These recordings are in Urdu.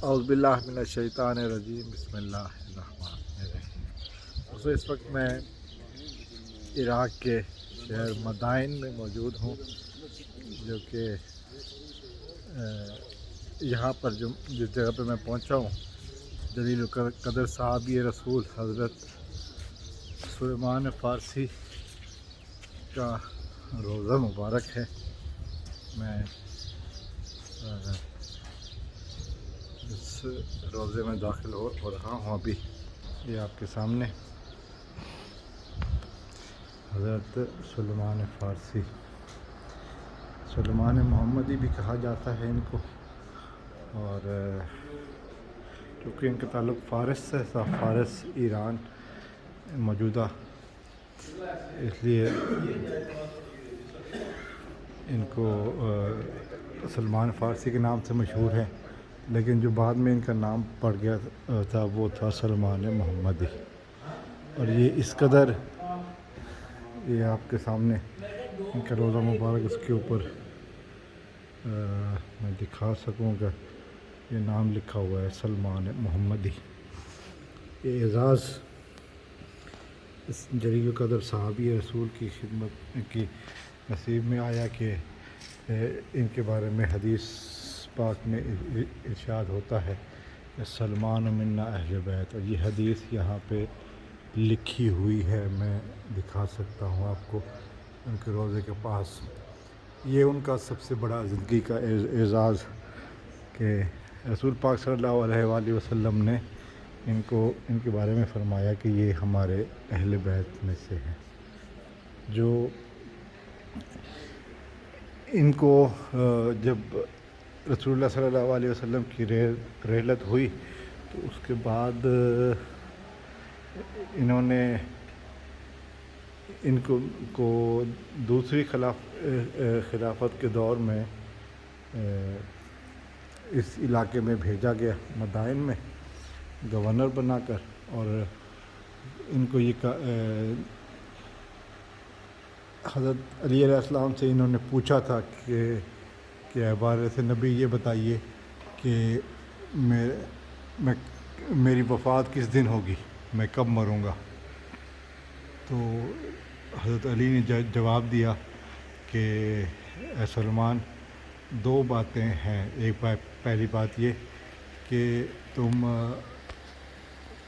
اعوذ باللہ من الشیطان الرجیم بسم اللہ الرحمن الرحیم۔ دوستو اس وقت میں عراق کے شہر مدائن میں موجود ہوں، جو کہ یہاں پر جس جگہ پہ میں پہنچا ہوں جلیل القدر صحابی رسول حضرت سلیمان فارسی کا روضہ مبارک ہے۔ میں اس روضے میں داخل ہو رہا ہوں ابھی۔ یہ آپ کے سامنے حضرت سلیمان فارسی، سلیمان محمدی بھی کہا جاتا ہے ان کو، اور کیونکہ ان کا تعلق فارس سے تھا، فارس ایران موجودہ، اس لیے ان کو سلیمان فارسی کے نام سے مشہور ہے، لیکن جو بعد میں ان کا نام پڑ گیا تھا وہ تھا سلیمان محمدی۔ اور یہ اس قدر، یہ آپ کے سامنے ان کا روضہ مبارک، اس کے اوپر میں دکھا سکوں گا، یہ نام لکھا ہوا ہے سلیمان محمدی۔ یہ اعزاز اس جلیل القدر صحابی رسول کی خدمت کی نصیب میں آیا کہ ان کے بارے میں حدیث پاک میں ارشاد ہوتا ہے کہ سلمان منا اہل بیت، اور یہ حدیث یہاں پہ لکھی ہوئی ہے، میں دکھا سکتا ہوں آپ کو ان کے روضے کے پاس۔ یہ ان کا سب سے بڑا زندگی کا اعزاز کہ رسول پاک صلی اللہ علیہ وآلہ وسلم نے ان کے بارے میں فرمایا کہ یہ ہمارے اہل بیت میں سے ہیں۔ جو ان کو جب رسول اللہ صلی اللہ علیہ وسلم کی رحلت ہوئی تو اس کے بعد انہوں نے ان کو دوسری خلافت کے دور میں اس علاقے میں بھیجا گیا، مدائن میں گورنر بنا کر، اور ان کو یہ حضرت علی علیہ السلام سے انہوں نے پوچھا تھا کہ وارث نبی یہ بتائیے کہ میری وفات کس دن ہوگی، میں کب مروں گا؟ تو حضرت علی نے جواب دیا کہ اے سلمان، دو باتیں ہیں۔ ایک پہلی بات یہ کہ تم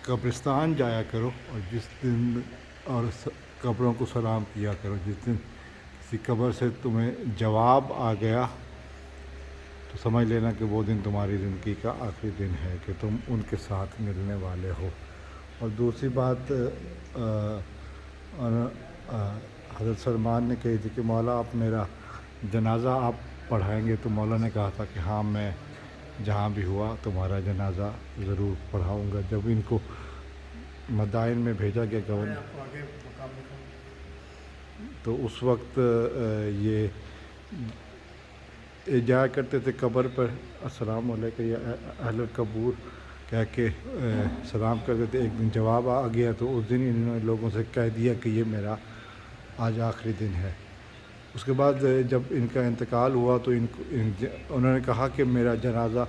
قبرستان جایا کرو، اور جس دن اور قبروں کو سلام کیا کرو، جس دن کسی قبر سے تمہیں جواب آ گیا تو سمجھ لینا کہ وہ دن تمہاری زندگی کا آخری دن ہے کہ تم ان کے ساتھ ملنے والے ہو۔ اور دوسری بات حضرت سلمان نے کہی تھی کہ مولا آپ میرا جنازہ آپ پڑھائیں گے؟ تو مولا نے کہا تھا کہ ہاں، میں جہاں بھی ہوا تمہارا جنازہ ضرور پڑھاؤں گا۔ جب ان کو مدائن میں بھیجا گیا گورنر، تو اس وقت یہ جایا کرتے تھے قبر پر، السلام علیکم یا اہل القبور کہہ کے سلام کرتے تھے۔ ایک دن جواب آ گیا تو اس دن انہوں نے لوگوں سے کہہ دیا کہ یہ میرا آج آخری دن ہے۔ اس کے بعد جب ان کا انتقال ہوا تو انہوں نے کہا کہ میرا جنازہ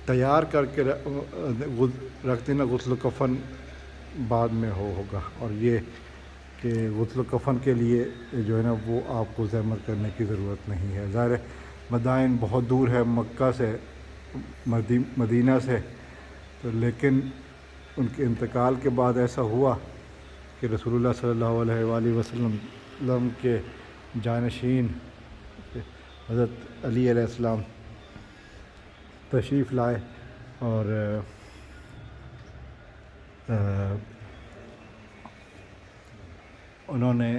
تیار کر کے رکھ دینا، غسل و کفن بعد میں ہوگا، اور یہ کہ غسل و کفن کے لیے جو ہے نا وہ آپ کو زحمت کرنے کی ضرورت نہیں ہے۔ ظاہر مدائن بہت دور ہے مکہ سے، مدینہ سے، تو لیکن ان کے انتقال کے بعد ایسا ہوا کہ رسول اللہ صلی اللہ علیہ وآلہ وسلم کے جانشین حضرت علی علیہ السلام تشریف لائے، اور انہوں نے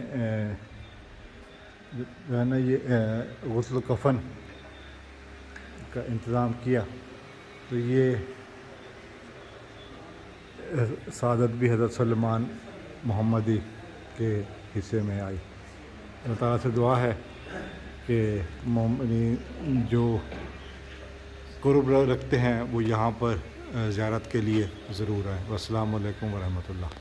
جو ہے نا یہ غسل و کفن کا انتظام کیا۔ تو یہ سعادت بھی حضرت سلیمان محمدی کے حصے میں آئی۔ اللہ تعالیٰ سے دعا ہے کہ مومنین جو قرب رکھتے ہیں وہ یہاں پر زیارت کے لیے ضرور آئیں۔ والسلام علیکم ورحمۃ اللہ۔